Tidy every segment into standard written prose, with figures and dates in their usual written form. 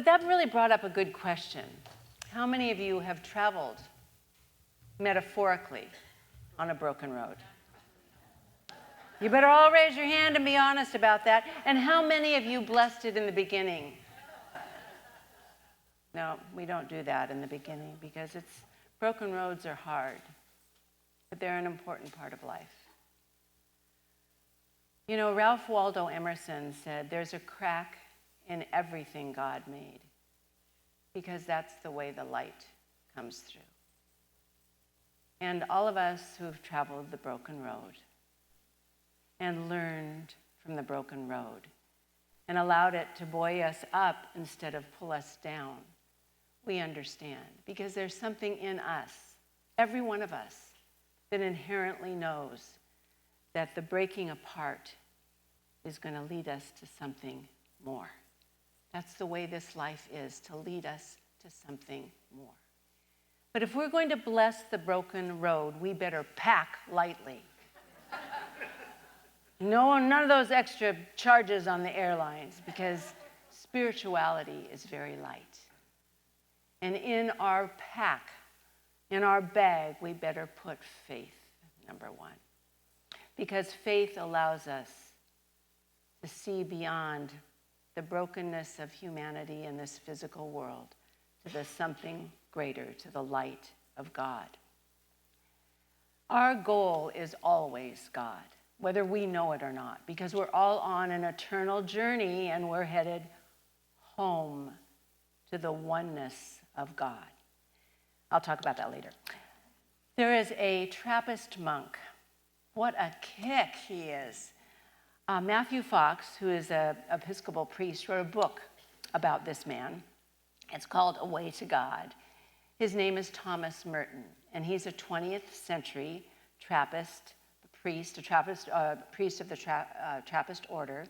But that really brought up a good question. How many of you have traveled metaphorically on a broken road? You better all raise your hand and be honest about that. And how many of you blessed it in the beginning? No, we don't do that in the beginning because broken roads are hard, but they're an important part of life. You know, Ralph Waldo Emerson said, there's a crack in everything God made because that's the way the light comes through. And all of us who've traveled the broken road and learned from the broken road and allowed it to buoy us up instead of pull us down, we understand because there's something in us, every one of us, that inherently knows that the breaking apart is going to lead us to something more. That's the way this life is, to lead us to something more. But if we're going to bless the broken road, we better pack lightly. No, none of those extra charges on the airlines because spirituality is very light. And in our pack, in our bag, we better put faith, number one. Because faith allows us to see beyond the brokenness of humanity in this physical world to the something greater, to the light of God. Our goal is always God, whether we know it or not, because we're all on an eternal journey and we're headed home to the oneness of God. I'll talk about that later. There is a Trappist monk. What a kick he is. Matthew Fox, who is an Episcopal priest, wrote a book about this man. It's called A Way to God. His name is Thomas Merton, and he's a 20th century Trappist priest, priest of the Trappist order.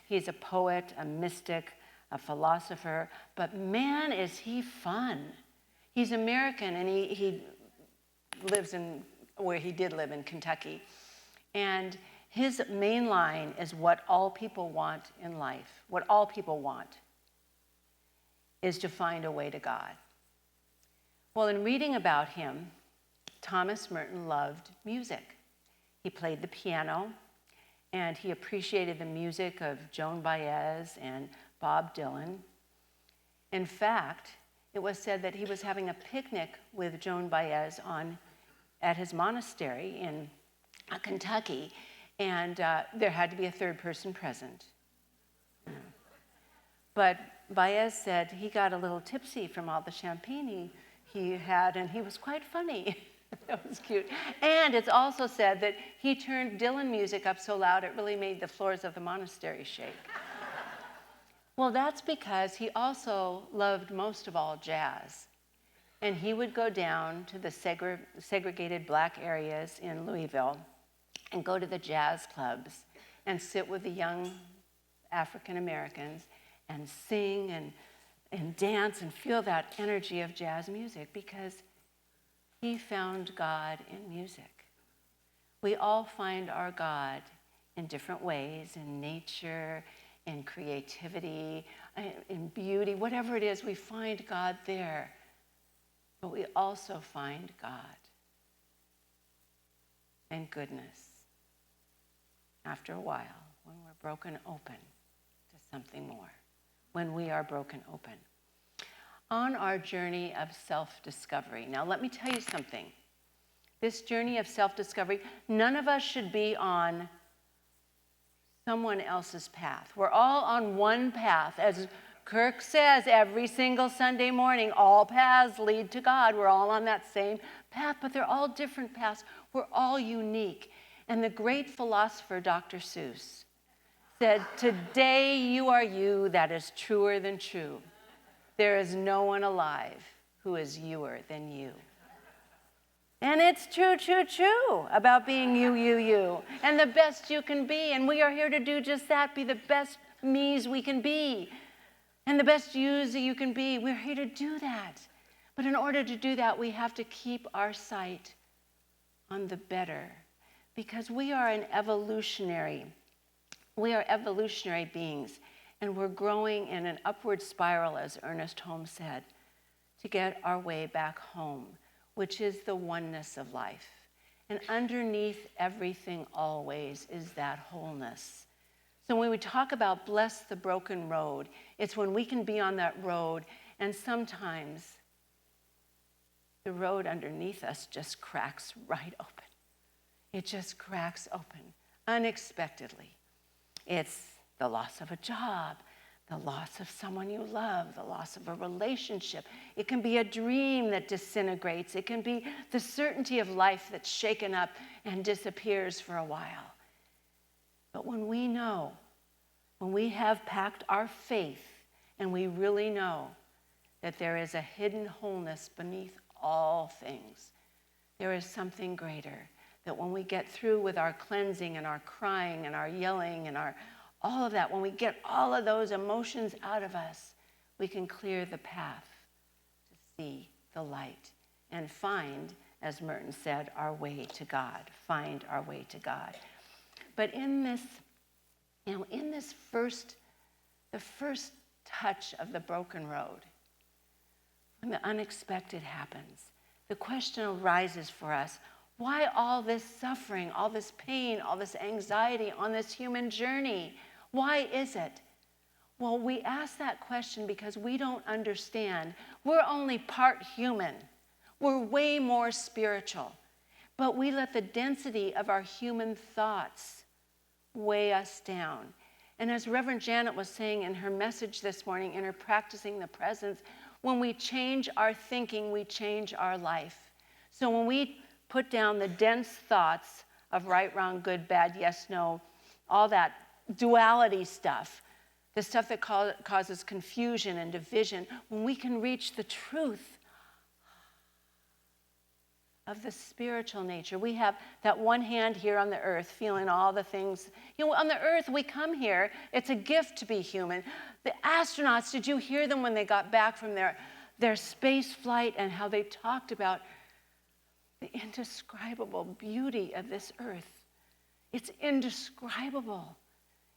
He's a poet, a mystic, a philosopher, but man, is he fun. He's American, and he lives where he did live in Kentucky. And his main line is what all people want in life. What all people want is to find a way to God. Well, in reading about him, Thomas Merton loved music. He played the piano, and he appreciated the music of Joan Baez and Bob Dylan. In fact, it was said that he was having a picnic with Joan Baez at his monastery in Kentucky, and there had to be a third person present. But Baez said he got a little tipsy from all the champagne he had, and he was quite funny. That was cute. And it's also said that he turned Dylan music up so loud it really made the floors of the monastery shake. Well, that's because he also loved most of all jazz. And he would go down to the segregated black areas in Louisville and go to the jazz clubs and sit with the young African Americans and sing and dance and feel that energy of jazz music because he found God in music. We all find our God in different ways, in nature, in creativity, in beauty, whatever it is, we find God there. But we also find God and goodness after a while when we're broken open to something more, when we are broken open. On our journey of self-discovery. Now, let me tell you something. This journey of self-discovery, none of us should be on someone else's path. We're all on one path. As Kirk says every single Sunday morning, all paths lead to God. We're all on that same path, but they're all different paths. We're all unique. And the great philosopher, Dr. Seuss, said, "Today you are you, that is truer than true. There is no one alive who is youer than you." And it's true, true, true about being you, and the best you can be. And we are here to do just that, be the best me's we can be, and the best yous that you can be. We're here to do that. But in order to do that, we have to keep our sight on the better, because we are evolutionary beings. And we're growing in an upward spiral, as Ernest Holmes said, to get our way back home, which is the oneness of life. And underneath everything always is that wholeness. So when we talk about bless the broken road, it's when we can be on that road, and sometimes the road underneath us just cracks right open. It just cracks open unexpectedly. It's the loss of a job, the loss of someone you love, the loss of a relationship. It can be a dream that disintegrates. It can be the certainty of life that's shaken up and disappears for a while. But when we know, when we have packed our faith and we really know that there is a hidden wholeness beneath all things, there is something greater, that when we get through with our cleansing and our crying and our yelling and all of that, when we get all of those emotions out of us, we can clear the path to see the light and find, as Merton said, our way to God. Find our way to God. But in this, the first touch of the broken road, when the unexpected happens, the question arises for us, why all this suffering, all this pain, all this anxiety on this human journey? Why is it? Well, we ask that question because we don't understand. We're only part human. We're way more spiritual. But we let the density of our human thoughts weigh us down. And as Reverend Janet was saying in her message this morning, in her Practicing the Presence, when we change our thinking, we change our life. So when we put down the dense thoughts of right, wrong, good, bad, yes, no, all that duality stuff, the stuff that causes confusion and division, when we can reach the truth of the spiritual nature. We have that one hand here on the earth feeling all the things. On the earth, we come here. It's a gift to be human. The astronauts, did you hear them when they got back from their space flight and how they talked about the indescribable beauty of this earth? It's indescribable.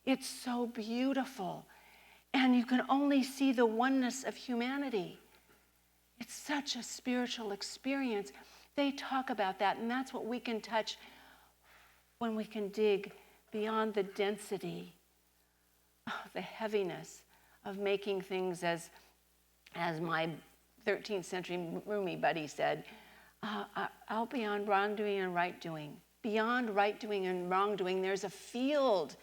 It's so beautiful. And you can only see the oneness of humanity. It's such a spiritual experience. They talk about that, and that's what we can touch when we can dig beyond the density, the heaviness of making things, as my 13th century Rumi buddy said, out beyond wrongdoing and right doing. Beyond right doing and wrongdoing, there's a field.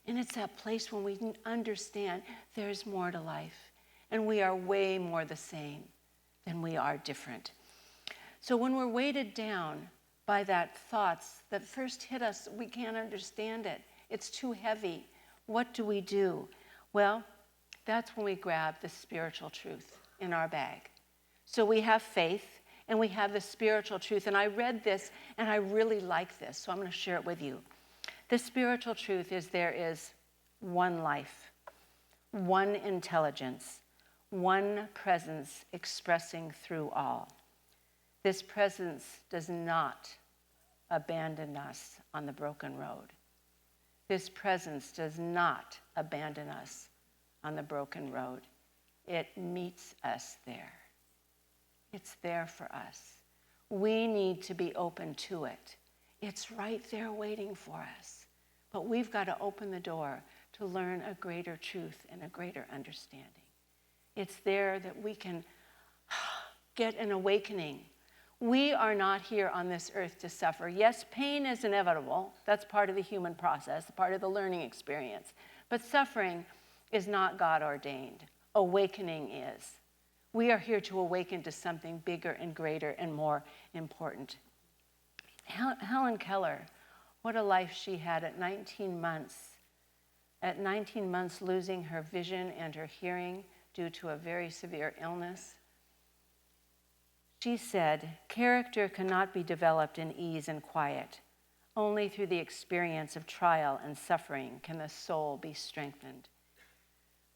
And it's that place when we understand there's more to life. And we are way more the same than we are different. So when we're weighted down by that thoughts that first hit us, we can't understand it. It's too heavy. What do we do? Well, that's when we grab the spiritual truth in our bag. So we have faith and we have the spiritual truth. And I read this and I really like this, so I'm going to share it with you. The spiritual truth is there is one life, one intelligence, one presence expressing through all. This presence does not abandon us on the broken road. This presence does not abandon us on the broken road. It meets us there. It's there for us. We need to be open to it. It's right there waiting for us. But we've got to open the door to learn a greater truth and a greater understanding. It's there that we can get an awakening. We are not here on this earth to suffer. Yes, pain is inevitable. That's part of the human process, part of the learning experience. But suffering is not God ordained. Awakening is. We are here to awaken to something bigger and greater and more important. Helen Keller, what a life she had at 19 months. At 19 months, losing her vision and her hearing due to a very severe illness. She said, "Character cannot be developed in ease and quiet. Only through the experience of trial and suffering can the soul be strengthened."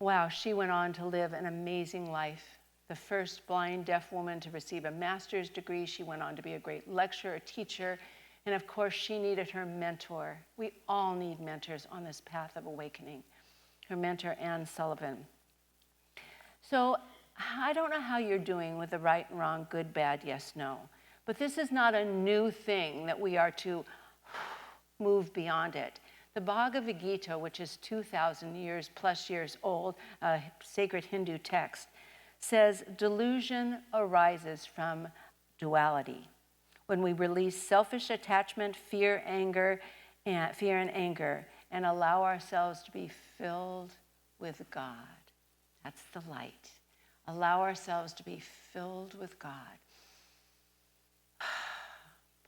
Wow, she went on to live an amazing life. The first blind, deaf woman to receive a master's degree. She went on to be a great lecturer, a teacher, and of course, she needed her mentor. We all need mentors on this path of awakening. her mentor, Anne Sullivan. So I don't know how you're doing with the right and wrong, good, bad, yes, no. But this is not a new thing that we are to move beyond it. The Bhagavad Gita, which is 2,000 years plus years old, a sacred Hindu text, says delusion arises from duality. When we release selfish attachment, fear and anger, and allow ourselves to be filled with God. That's the light. Allow ourselves to be filled with God.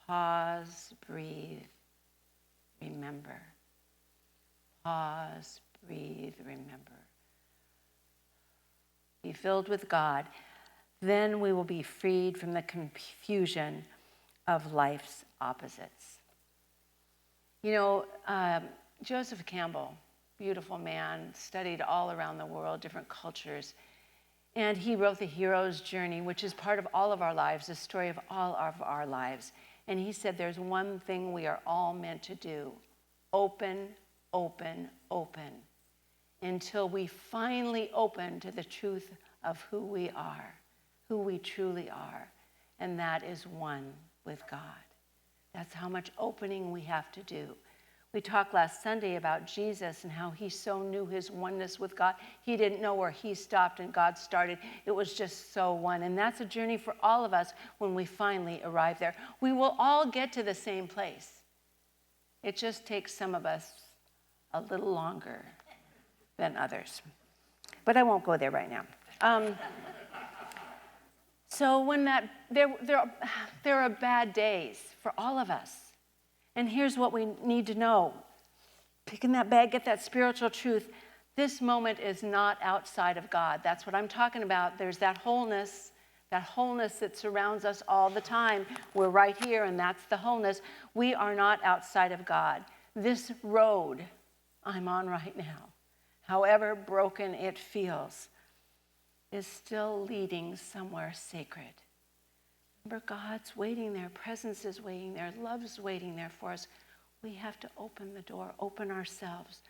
Pause, breathe, remember. Pause, breathe, remember. Be filled with God. Then we will be freed from the confusion of life's opposites. You know, Joseph Campbell, beautiful man, studied all around the world, different cultures. And he wrote The Hero's Journey, which is part of all of our lives, the story of all of our lives. And he said there's one thing we are all meant to do. Open, open, open. Until we finally open to the truth of who we are, who we truly are. And that is one with God. That's how much opening we have to do. We talked last Sunday about Jesus and how he so knew his oneness with God. He didn't know where he stopped and God started. It was just so one. And that's a journey for all of us when we finally arrive there. We will all get to the same place. It just takes some of us a little longer than others. But I won't go there right now. So when there are bad days for all of us. And here's what we need to know. Pick in that bag, get that spiritual truth. This moment is not outside of God. That's what I'm talking about. There's that wholeness that surrounds us all the time. We're right here, and that's the wholeness. We are not outside of God. This road I'm on right now, however broken it feels, is still leading somewhere sacred. Remember, God's waiting there, presence is waiting there, love's waiting there for us. We have to open the door, open ourselves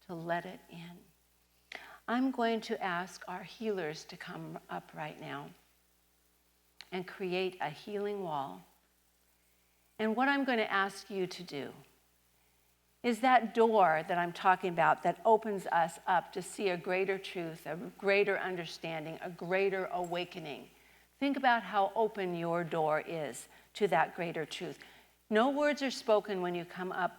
to let it in. I'm going to ask our healers to come up right now and create a healing wall. And what I'm going to ask you to do is that door that I'm talking about that opens us up to see a greater truth, a greater understanding, a greater awakening. Think about how open your door is to that greater truth. No words are spoken when you come up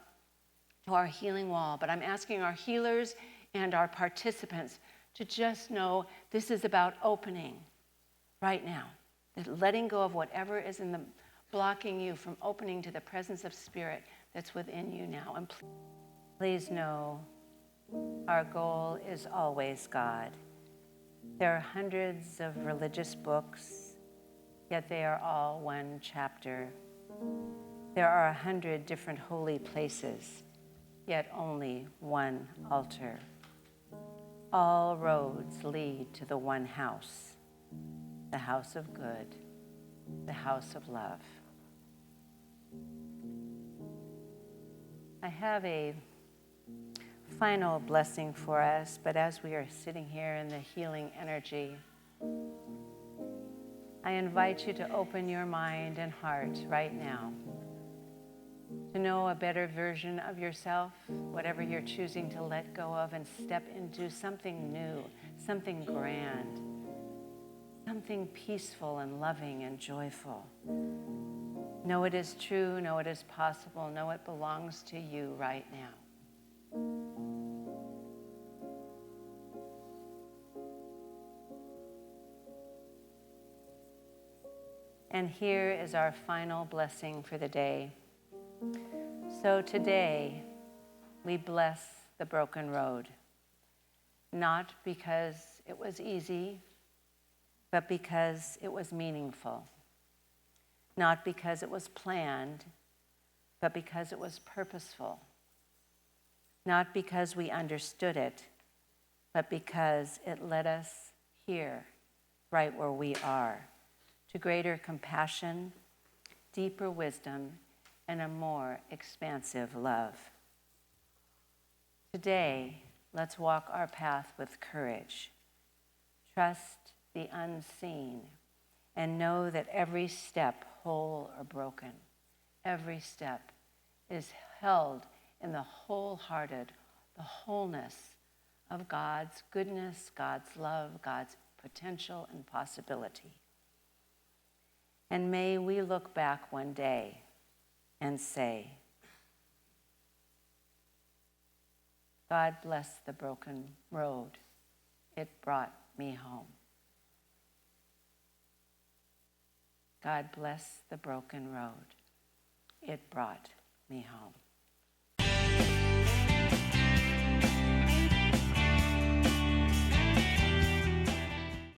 to our healing wall, but I'm asking our healers and our participants to just know this is about opening right now. Letting go of whatever is blocking you from opening to the presence of Spirit that's within you now. And please know our goal is always God. There are hundreds of religious books, yet they are all one chapter. There are 100 different holy places, yet only one altar. All roads lead to the one house, the house of good, the house of love. I have a final blessing for us, but as we are sitting here in the healing energy, I invite you to open your mind and heart right now to know a better version of yourself, whatever you're choosing to let go of, and step into something new, something grand, something peaceful and loving and joyful. Know it is true, know it is possible, know it belongs to you right now. And here is our final blessing for the day. So today, we bless the broken road, not because it was easy, but because it was meaningful. Not because it was planned, but because it was purposeful. Not because we understood it, but because it led us here, right where we are, to greater compassion, deeper wisdom, and a more expansive love. Today, Let's walk our path with courage. Trust the unseen and know that every step, whole or broken, every step is held in the wholehearted, the wholeness of God's goodness, God's love, God's potential and possibility. And may we look back one day and say, God bless the broken road. It brought me home. God bless the broken road. It brought me home.